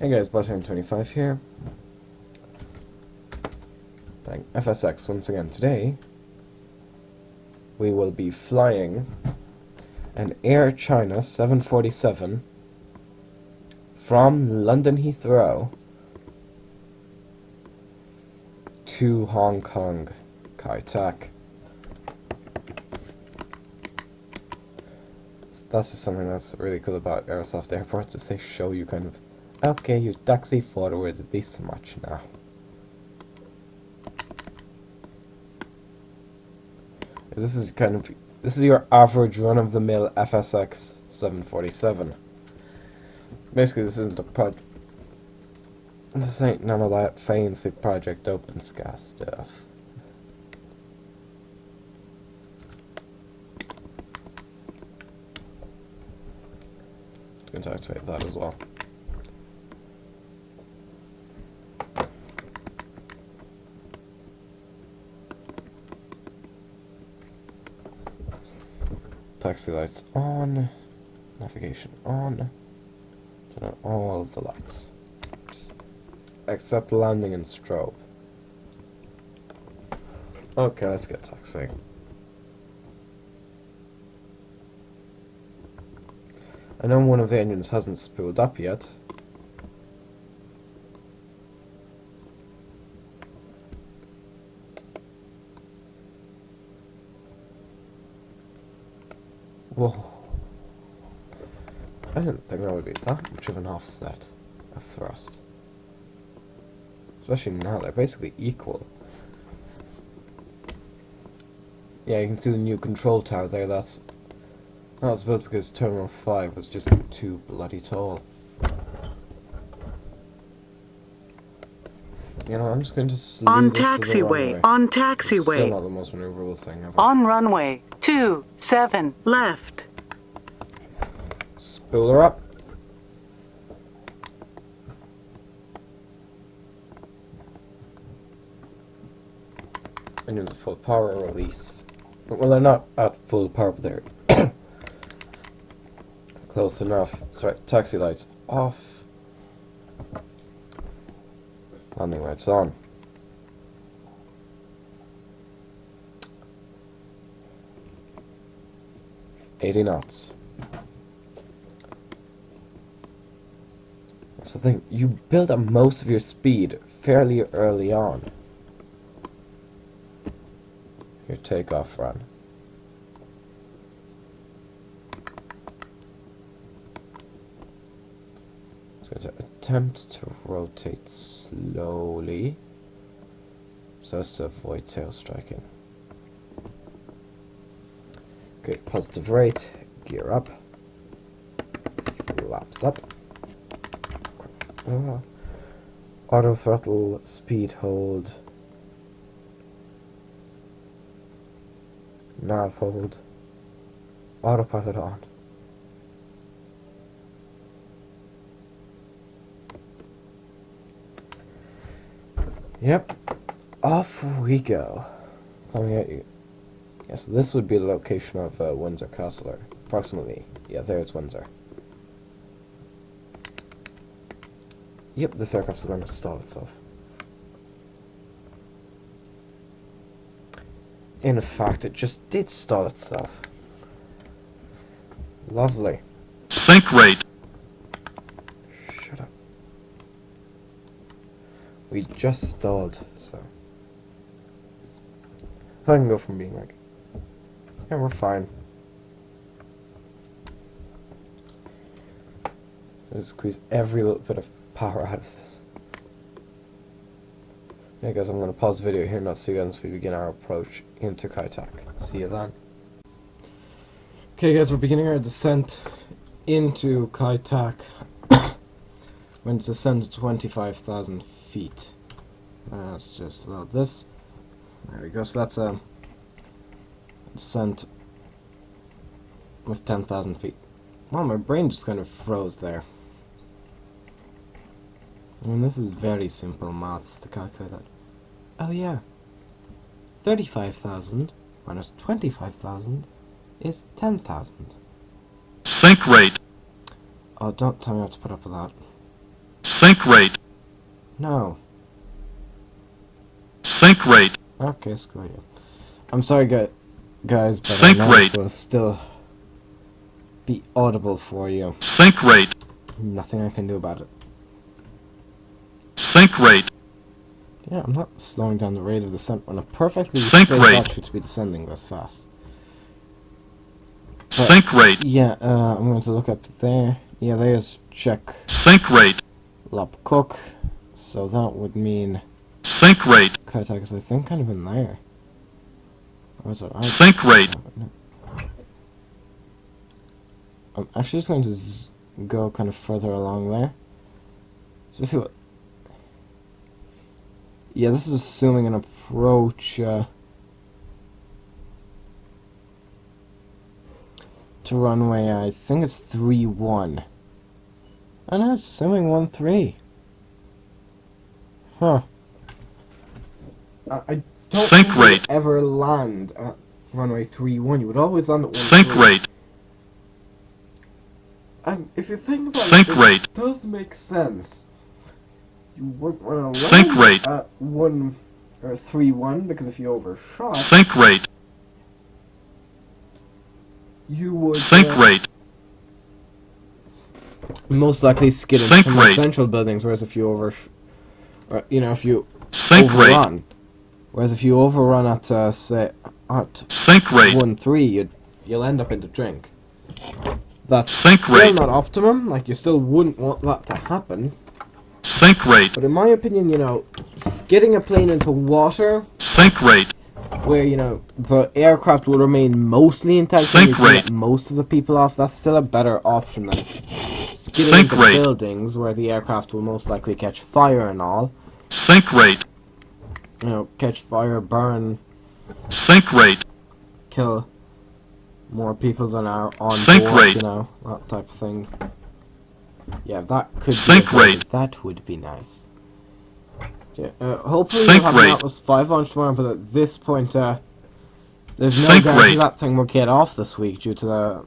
Hey guys, Bottom25 here. Playing FSX once again. Today, we will be flying an Air China 747 from London Heathrow to Hong Kong, Kai Tak. That's just something that's really cool about airsoft airports, is they show you kind of, okay, you taxi forward this much now. This is your average run-of-the-mill FSX 747. Basically, this isn't a project. This ain't none of that fancy Project OpenSky stuff. I'm going to activate that as well. Taxi lights on, navigation on, turn on all of the lights, except landing and strobe. Okay, let's get taxiing. I know one of the engines hasn't spooled up yet. Whoa. I didn't think that would be that much of an offset of thrust. Especially now, they're basically equal. Yeah, you can see the new control tower there. That was built because Terminal 5 was just too bloody tall. You know, I'm just going to slew on this to the taxiway, runway. on It's taxiway. still not the most maneuverable thing ever. On runway 27 left. Spool her up. Engines at full power release. Well, they're not at full power, but they're close enough. Sorry, taxi lights off. Landing lights on. $80 knots. That's the thing. You build up most of your speed fairly early on. Your takeoff run. So going to attempt to rotate slowly so as to avoid tail striking. Okay, positive rate, gear up, flaps up, auto throttle, speed hold, nav hold, autopilot on. Yep, off we go. Coming at you. Yes, this would be the location of Windsor Castle, approximately. Yeah, there's Windsor. Yep, this aircraft is going to stall itself. In fact, it just did stall itself. Lovely. Sync rate. Shut up. We just stalled, so I can go from being like, yeah, we're fine. Just squeeze every little bit of power out of this. Yeah, guys, I'm going to pause the video here and I'll see you as we begin our approach into Kai Tak. See you then. Okay, guys, we're beginning our descent into Kai Tak. We're going to descend to 25,000 feet. Let's just load this. There we go. So that's a descent with 10,000 feet. Well, my brain just kind of froze there. I mean, this is very simple maths to calculate that. Oh yeah. 35,000 minus 25,000 is 10,000. Sync rate. Oh, don't tell me what to put up with that. Sync rate. No. Sync rate. Okay, screw you. I'm sorry, guys, but Sync our noise rate. will still be audible for you. Sync rate. Nothing I can do about it. Sync rate. Yeah, I'm not slowing down the rate of descent when a perfectly Sync safe rate. altitude to be descending this fast. But, Sync rate. yeah, I'm going to look up there. Yeah, there's check Sync rate. Lop Cook. So that would mean Sync rate. Kaitak is, I think, kind of in there. Or is it? Sync rate. No. I'm actually just going to go kind of further along there. So see what. Yeah, this is assuming an approach to runway. I think it's 3-1. Oh no, it's assuming 1-3. Huh. I don't Sync think you rate. would ever land at runway 3-1. You would always land at 1-3. Sync rate. And if you think about Sync it, rate. it does make sense. You wouldn't want to Sync land rate. at 1 or 3-1 because if you overshot, Sync rate. you would Sync rate. most likely skid into Sync some rate. residential buildings. Whereas if you if you Sync rate. overrun, whereas if you overrun at say at Sync rate. 1-3, you'll end up in the drink. That's Sync still rate. not optimum. Like you still wouldn't want that to happen. Sync rate. But in my opinion, skidding a plane into water, Sync rate. where, the aircraft will remain mostly intact and Sync you can rate. get most of the people off, that's still a better option than skidding Sync into rate. buildings where the aircraft will most likely catch fire and all. Sync rate. Catch fire, burn, Sync rate. kill more people than are on Sync board, rate. that type of thing. Yeah, that could be Sync avoided. rate. That would be nice. Yeah, hopefully Sync we'll have rate. an Atlas 5 launch tomorrow, but at this point, there's no Sync guarantee rate. that thing will get off this week due to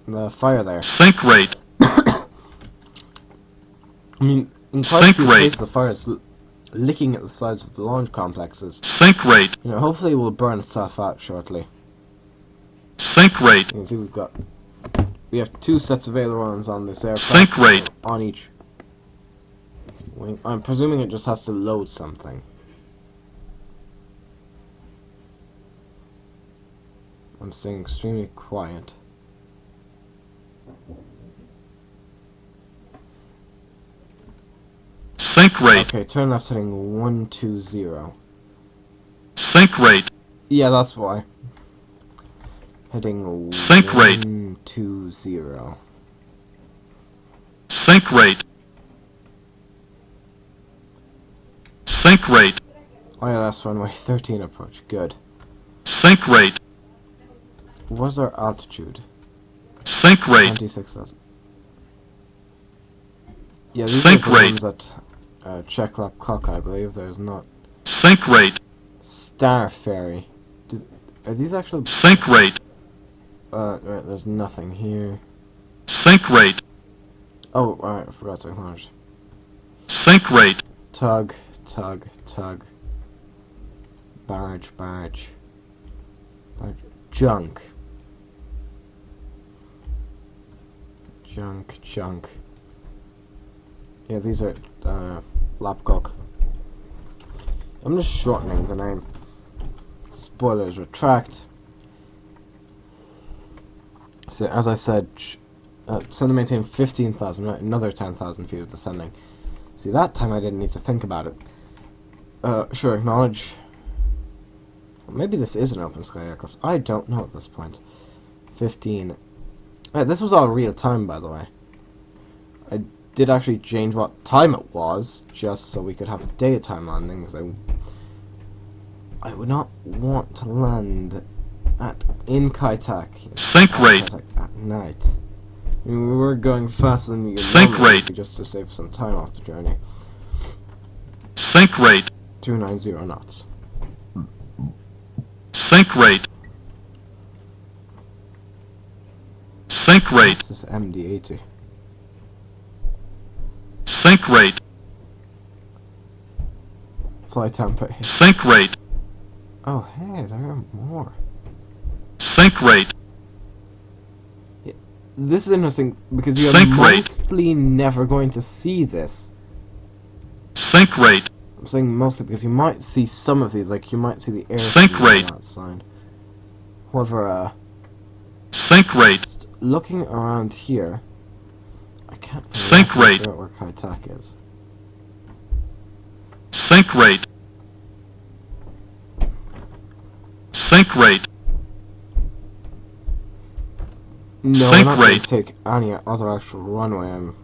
the fire there. Sync rate. I mean, in quite a Sync few rate. places, the fire is licking at the sides of the launch complexes. Sync rate. Hopefully it will burn itself out shortly. Sync rate. You can see we have 2 sets of ailerons on this aircraft. Sync rate. On each wing. I'm presuming it just has to load something. I'm staying extremely quiet. Sync rate. Okay, turn left heading 120. Sync rate. Yeah, that's why. Heading Sync rate. 120. Sync rate. Sync rate. Oh yeah, that's runway 13 approach. Good. Sync rate. What's our altitude? Sync rate. 26,000. Yeah, these Sync are the rate. ones at Checklap Cock, I believe. There's not. Sync rate. Star Ferry. Are these actual... Sync rate. Right, there's nothing here. Sync rate. Oh, alright, I forgot to acknowledge. Sync rate. Tug, tug, tug. Barge, barge. Barge. Junk. Junk, junk. Yeah, these are, Lapcock. I'm just shortening the name. Spoilers retract. So, as I said, send and maintain 15,000, right? Another 10,000 feet of descending. See, that time I didn't need to think about it. Sure, acknowledge. Maybe this is an open sky aircraft. I don't know at this point. 15. Right, this was all real time, by the way. I did actually change what time it was, just so we could have a daytime landing, because I would not want to land in Kaitak. Sync rate. At night. I mean, we were going faster than you Sync normally rate. do, just to save some time off the journey. Sync rate. 290 knots. Sync rate. Sync rate. This is MD-80. Sync rate. flight tempo. Sink rate. Oh, hey, there are more. Sink rate. This is interesting because you're Sink rate. mostly never going to see this. Sink rate. I'm saying mostly because you might see some of these, like you might see the air Sink rate. sign. However, Sink rate. just looking around here, I can't Sink rate. figure out where Kai Tak is. Sink rate. Sink rate. No, Sink I'm not going rate. to take any other actual runway. I'm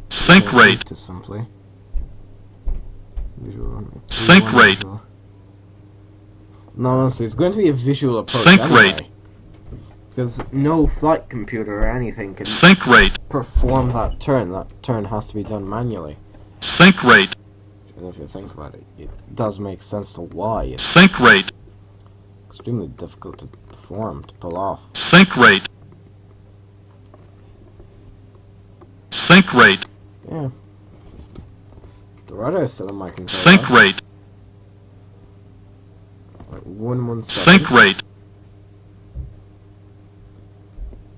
Sink going rate. to simply visual runway. Sink 3-1 rate. visual. No, honestly, it's going to be a visual approach Sink anyway. rate. Because no flight computer or anything can Sink rate. perform that turn. That turn has to be done manually. Sink rate. And if you think about it, it does make sense to why it's Sink rate. extremely difficult to perform, to pull off. Sink rate. Sink rate. Yeah. The rudder is still in my control. Sink though. rate. Like 117. Sink rate.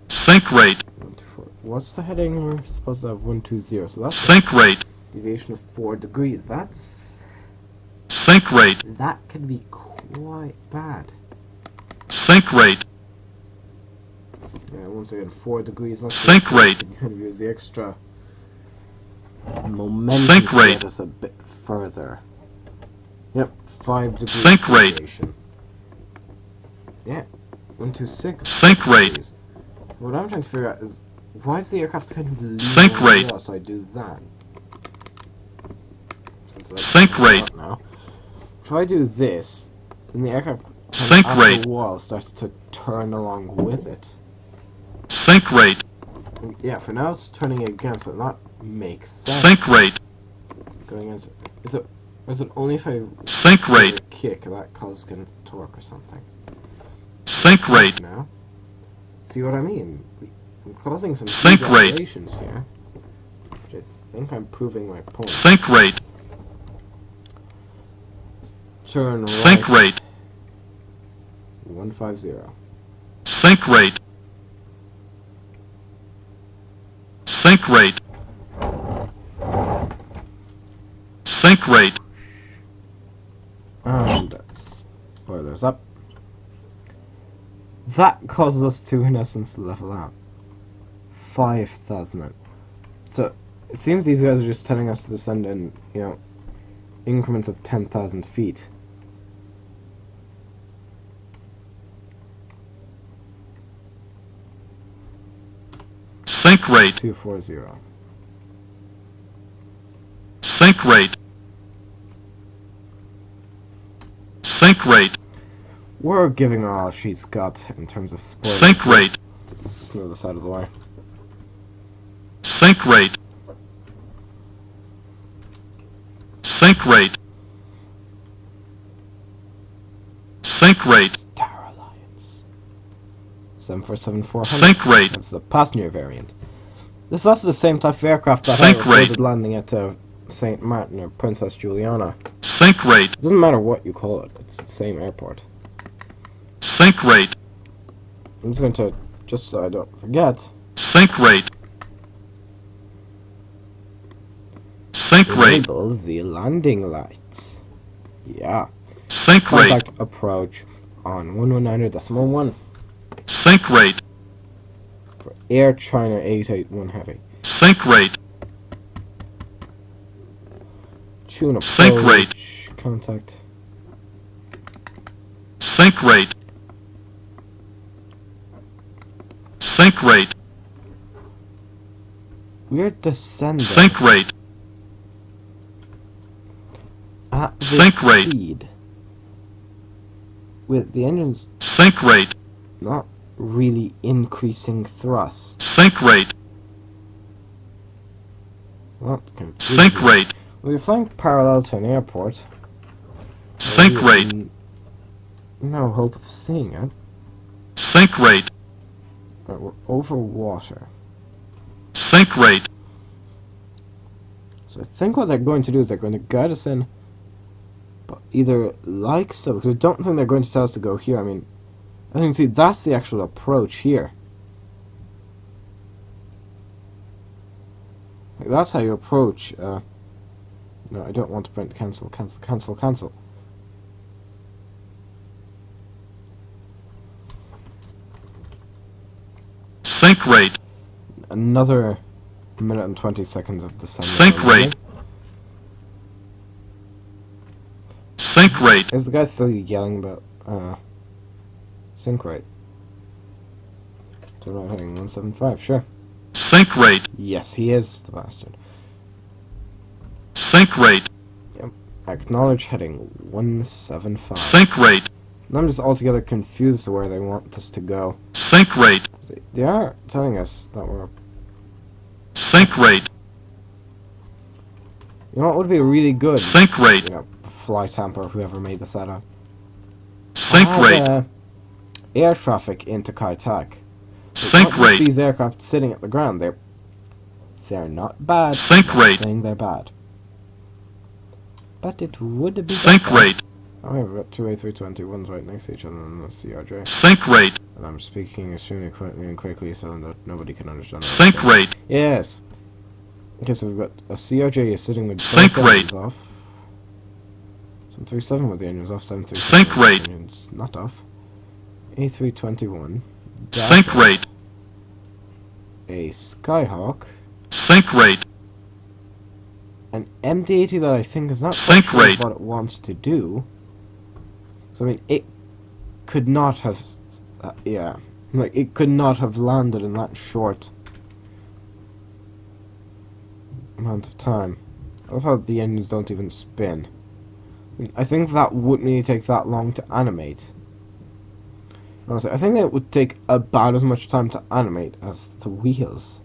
Sink rate. 124. What's the heading? We're supposed to have 120. So that's a Sink rate. deviation of 4 degrees. Sink rate. That could be quite bad. Sink rate. Yeah, once again, 4 degrees. Let's Sink rate. You could use the extra momentum Sink to rate. get us a bit further. Yep, 5 degrees. Sink rate. deviation. Yeah, 126. Sink rate. degrees. What I'm trying to figure out is why does the aircraft kind of lean Sink on rate. the wall, so I do that. Sink rate. Now, if I do this, then the aircraft Sink as rate. the wall starts to turn along with it. Sink rate. Yeah, for now it's turning against it. That makes sense. Sink rate. Going against it. Is it only if I Sink rate. kick that causes kind of torque or something? Sink rate. Now, see what I mean? I'm causing some Sink huge rate. oscillations here, which I think I'm proving my point. Sink rate. Turn right. Sink rate. 150. Sink rate. Sink rate. Sink rate. And spoilers up. That causes us to, in essence, level out. 5,000. So, it seems these guys are just telling us to descend in, increments of 10,000 feet. Sink rate. 240. Sink rate. Sink rate. We're giving her all she's got in terms of spoilers. Sink rate. Let's just move this out of the way. Sink rate. Sink rate. Sink rate. Star Alliance. 747-400. Sink rate. That's the passenger variant. This is also the same type of aircraft that Sink had rate. reported landing at St. Martin or Princess Juliana. Sink rate. It doesn't matter what you call it, it's the same airport. Sink rate. I'm just going to, just so I don't forget, Sink rate. Sink rate. enable the landing lights. Yeah. Sink rate. Contact approach on 119.1 Sink rate. for Air China 881 Heavy. Sink rate. Tune Sink rate. approach. Contact. Sink rate. Sink rate. We're descending Sink rate. at this Sink rate. speed with the engines Sink rate. not really increasing thrust. Sink rate. Not completely. Sink rate. We're flying parallel to an airport. Sink We rate. have no hope of seeing it. Sink rate. We're over water. Sink rate. So I think what they're going to do is they're going to guide us in either like so, because I don't think they're going to tell us to go here. I mean, I think, see, that's the actual approach here. Like, that's how you approach, no, I don't want to print cancel. Sink rate. Another minute and 20 seconds of descent. Sink rate. Sink rate. Is the guy still yelling about, sink rate? Turn right heading 175, sure. Sink rate. Yes, he is, the bastard. Sink rate. Yep. Acknowledge heading 175. Sink rate. And I'm just altogether confused to where they want us to go. Sink rate. See, they are telling us that we're... Sink rate. You know what would be really good? Sink rate. You know, Fly Tampa or whoever made this setup. Sink rate. Air traffic into Kai Tak. Sink Not just rate. these aircraft sitting at the ground. They're not bad. Sink I'm not rate. saying they're bad. But it would be Sink better. rate. Oh, yeah, we've got two A321s right next to each other on the CRJ. Sink rate. And I'm speaking extremely quickly so that nobody can understand. what I'm Sink saying. rate. Yes. Okay, so we've got a CRJ is sitting with both Sink engines rate. off. 737 with the engines off. 737 Sink with the rate. engines not off. A321. Sink dash rate. a Skyhawk. Sink rate. An MD-80 that I think is not Sink quite sure rate. what it wants to do. So I mean, it could not have, yeah, like it could not have landed in that short amount of time. I love how the engines don't even spin. I mean, I think that wouldn't really take that long to animate. Honestly, I think it would take about as much time to animate as the wheels.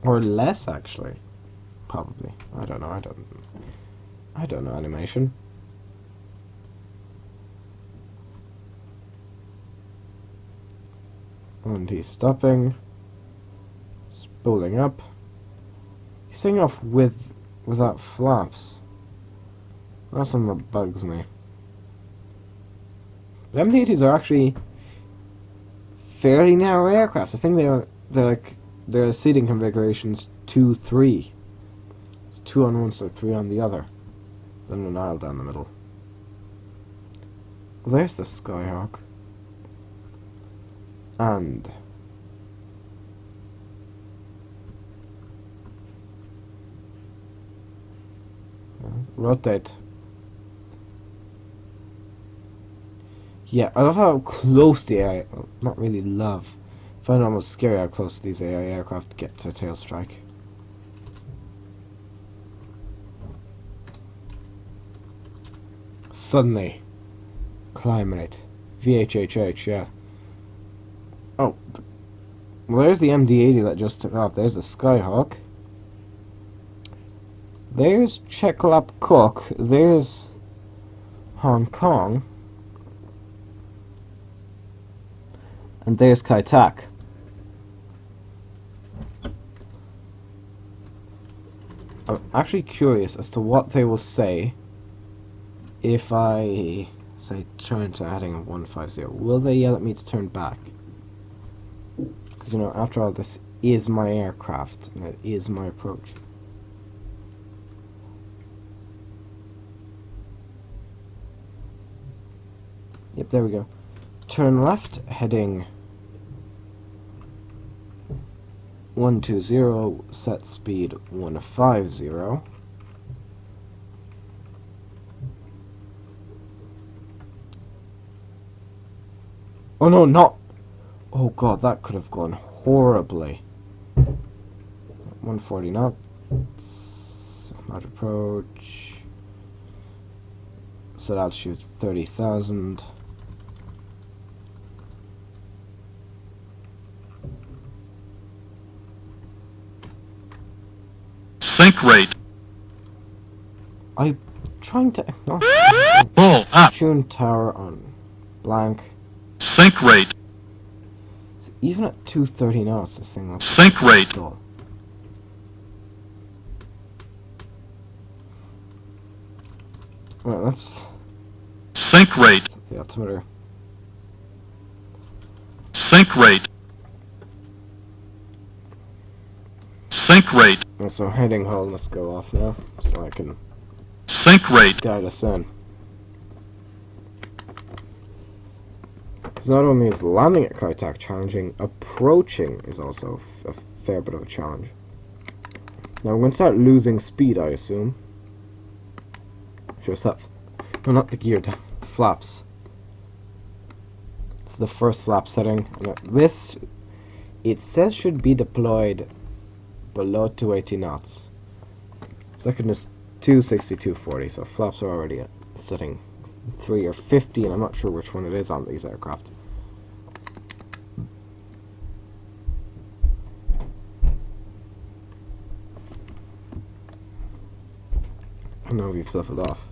Or less, actually. Probably. I don't know, I don't know animation. And he's stopping. Spooling up. He's taking off without flaps. That's something that bugs me. But MD-80s are actually fairly narrow aircraft. I think their seating configuration's 2-3. It's 2 on one side, 3 on the other. Then an aisle down the middle. Well, there's the Skyhawk. And rotate. Yeah, I love how close the AI, well, not really love, I find it almost scary how close these AI aircraft get to tail strike. Suddenly, climb rate, VHHH, yeah. Oh, well, there's the MD-80 that just took off. There's the Skyhawk. There's Cheklap Cook. There's Hong Kong. And there's Kai Tak. I'm actually curious as to what they will say if I say turn to heading of 150. Will they yell at me to turn back? Because, you know, after all, this is my aircraft, and it is my approach. Yep, there we go. Turn left, heading 120, set speed 150. Oh no, not! Oh god, that could have gone horribly. 140 knots. Large approach. Set altitude 30,000. Sink rate. I'm trying to acknowledge. Pull up. Tune tower on blank. Sink rate. So even at 230 knots, this thing looks Sink rate. stall. Right, let's Sink rate. set the altimeter. Sink rate. Sink rate. And so heading hold, let's go off now, so I can Sink rate. guide us in. Because not only is landing at Kaitak challenging, approaching is also a fair bit of a challenge. Now I'm going to start losing speed, I assume. Sure, no, not the gear, the flaps. It's the first flap setting. And this, it says, should be deployed below 280 knots. Second is 260, 240, so flaps are already at setting 3 or 50, and I'm not sure which one it is on these aircraft. I know we've leveled off.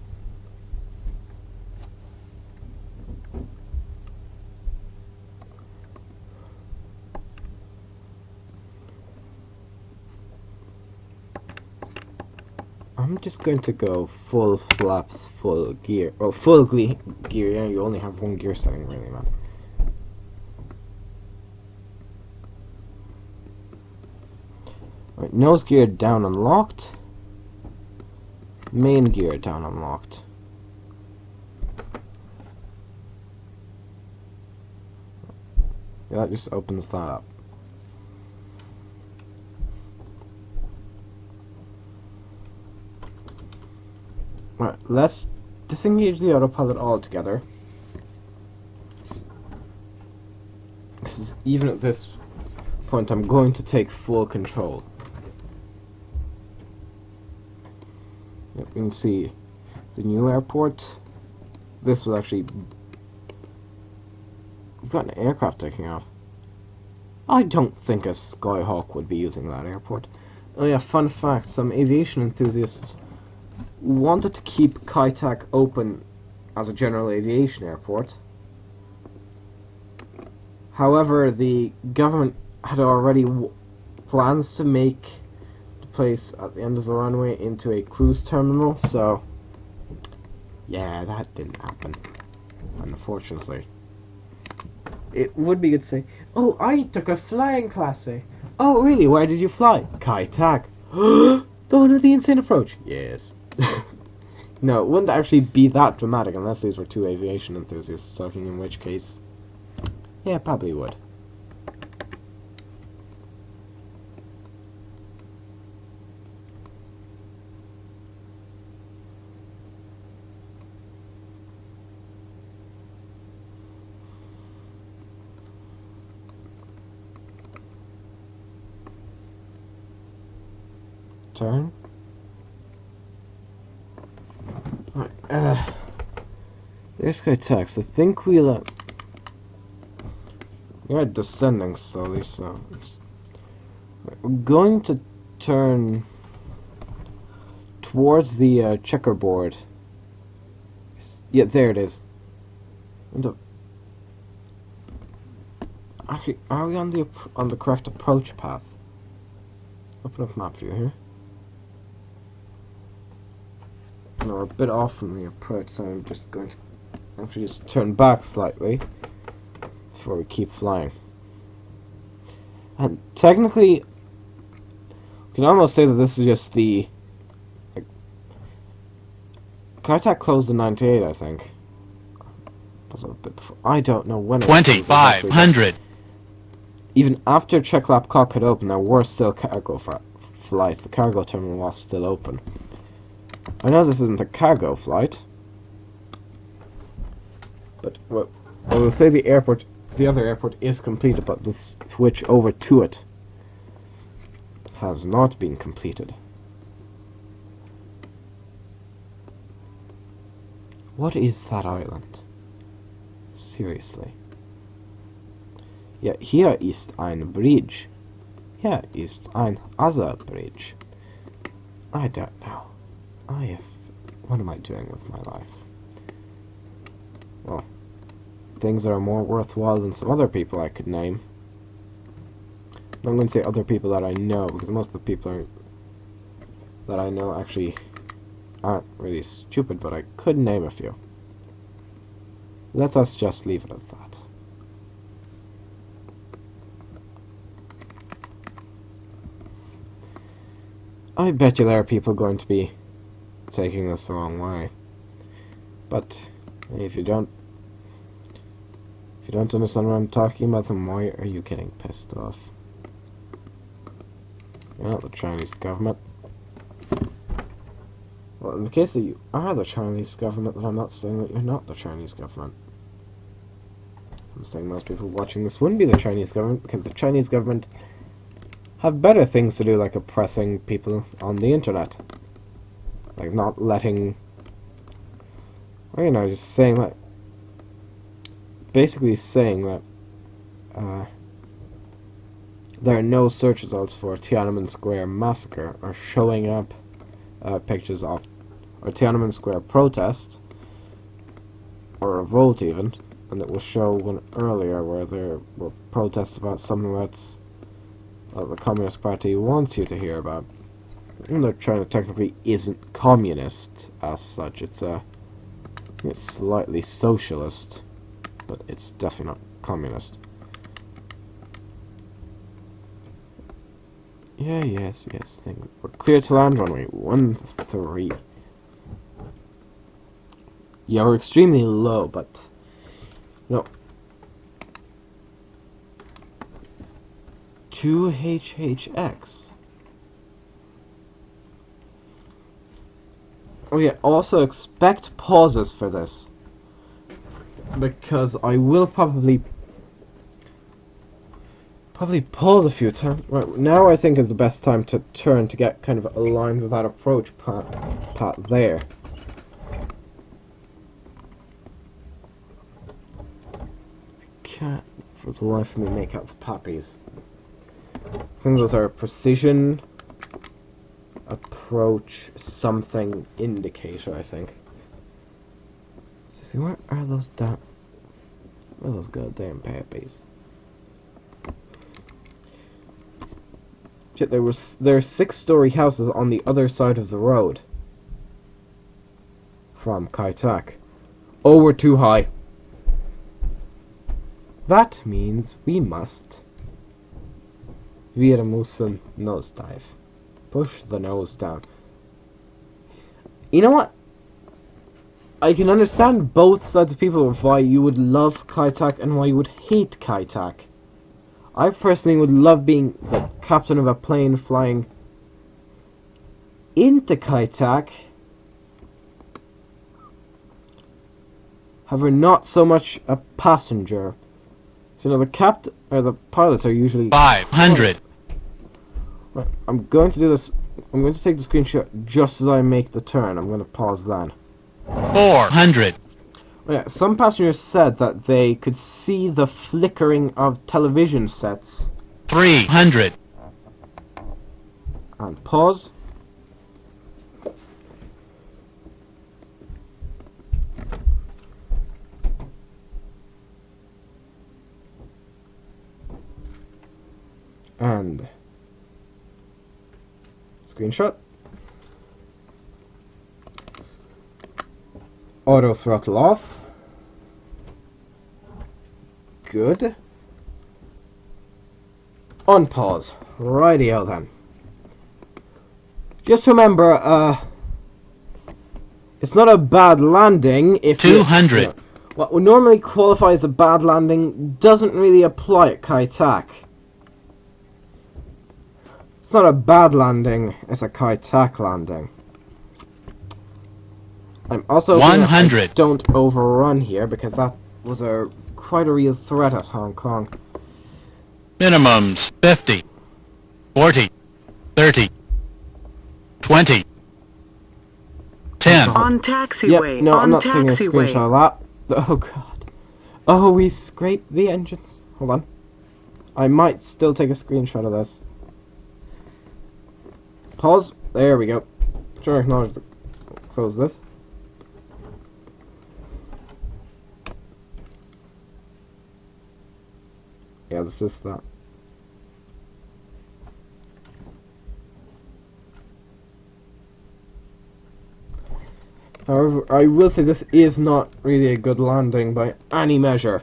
I'm just going to go full flaps, full gear. Well, full gear, yeah, you only have one gear setting, really, man. Right, nose gear down unlocked. Main gear down unlocked. Yeah, that just opens that up. Right, let's disengage the autopilot altogether. Because even at this point, I'm going to take full control. Yep, you can see the new airport. This was actually... We've got an aircraft taking off. I don't think a Skyhawk would be using that airport. Oh yeah, fun fact, some aviation enthusiasts wanted to keep Kaitak open as a general aviation airport. However, the government had already plans to make the place at the end of the runway into a cruise terminal, so yeah, that didn't happen, unfortunately. It would be good to say, oh, I took a flying class A. Oh, really? Where did you fly? Kaitak. The one with the insane approach? Yes. No, it wouldn't actually be that dramatic unless these were two aviation enthusiasts talking, in which case, yeah, probably would. Turn. Right, there's Kaitak. I think we'll, we're descending slowly, so we're going to turn towards the checkerboard. Yeah, there it is. Actually, are we on the correct approach path? Open up map view here. No, we're a bit off from the approach, so I'm just going to actually just turn back slightly before we keep flying. And technically, you can almost say that this is just the... Kaitak closed in 98, I think. Was it a bit before? I don't know when it was. 2,500. Even after Checklap Cock had opened, there were still cargo flights. The cargo terminal was still open. I know this isn't a cargo flight, but well, I will say the other airport is completed, but the switch over to it has not been completed. What is that island? Seriously. Ja, hier ist ein Bridge. Hier ist ein other bridge. I don't know. What am I doing with my life? Well, things that are more worthwhile than some other people I could name. I'm going to say other people that I know, because most of the people that I know actually aren't really stupid, but I could name a few. Let us just leave it at that. I bet you there are people going to be taking this the wrong way. But if you don't understand what I'm talking about, then why are you getting pissed off? You're not the Chinese government. Well, in the case that you are the Chinese government, then I'm not saying that you're not the Chinese government. I'm saying most people watching this wouldn't be the Chinese government, because the Chinese government have better things to do, like oppressing people on the internet. Like not letting... or, you know, just saying that... basically saying that there are no search results for Tiananmen Square massacre, or showing up pictures of or Tiananmen Square protest, or a revolt even, and it will show one earlier where there were protests about something that's the Communist Party wants you to hear about. Even though China technically isn't communist as such, it's slightly socialist, but it's definitely not communist. Yeah, yes, things. We're clear to land runway 13. Yeah, we're extremely low, but... no. 2HHX. Oh yeah, also expect pauses for this. Because I will probably pause a few times. Right, now I think is the best time to turn to get kind of aligned with that approach pat there. I can't for the life of me make out the poppies. I think those are precision, approach, something indicator, I think. So see, where are those goddamn poppies? Shit, there are 6-story houses on the other side of the road from Kai Tak. Oh, we're too high. That means we must Viramusen nosedive. Push the nose down. You know what? I can understand both sides of people of why you would love Kai Tak and why you would hate Kai Tak. I personally would love being the captain of a plane flying into Kai Tak. However, not so much a passenger. So, you know, the pilots are usually 500. Right, I'm going to do this. I'm going to take the screenshot just as I make the turn. I'm going to pause then. 400. Yeah, some passengers said that they could see the flickering of television sets. 300. And pause. And screenshot. Auto throttle off. Good. On pause. Rightio then. Just remember, it's not a bad landing if 200. You know, what would normally qualify as a bad landing doesn't really apply at Kai Tak. It's not a bad landing, it's a Kai Tak landing. I'm also 100. Don't overrun here because that was quite a real threat at Hong Kong. Minimums 50. 40. 30. 20. 10. On taxiway. Yeah, no, on I'm not taking a taxiway. screenshot of that. Oh god. Oh, we scraped the engines. Hold on. I might still take a screenshot of this. Pause. There we go. Sure, acknowledge the... close this. Yeah, this is that. However, I will say this is not really a good landing by any measure.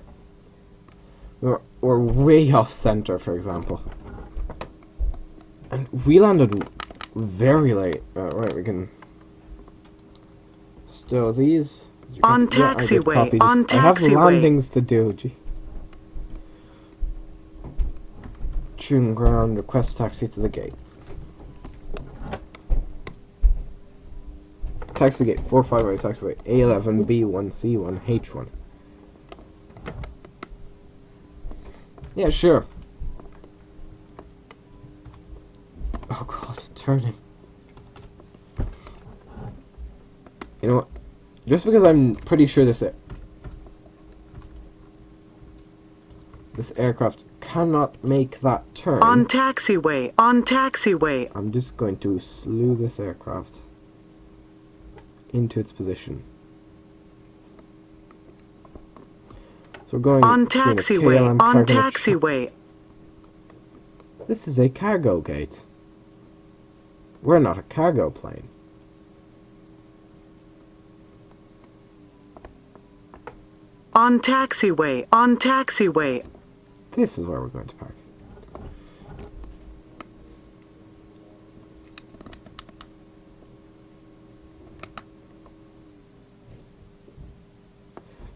We're way off center, for example. And we landed very late. Right, we can stow these. On taxiway, on I have taxiway. landings to do. Gee. Tune ground, request taxi to the gate. Taxi gate, 458 taxiway, A11, B1, C1, H1. Yeah, sure. Oh god, turning. You know what? Just because I'm pretty sure this aircraft cannot make that turn. On taxiway, on taxiway. I'm just going to slew this aircraft into its position. So we're going On between a taxiway, KLM on cargo and a taxiway. This is a cargo gate. We're not a cargo plane. On taxiway, on taxiway. This is where we're going to park.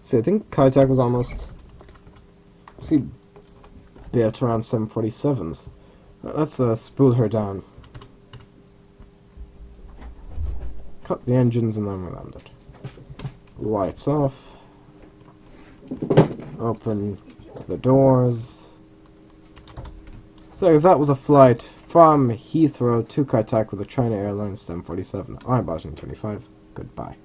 So I think Kaitak was almost built around 747s. Let's spool her down. Cut the engines and then we land it. Lights off. Open the doors. So that was a flight from Heathrow to Kaitak with a China Airlines 747. I'm Boston 25. Goodbye.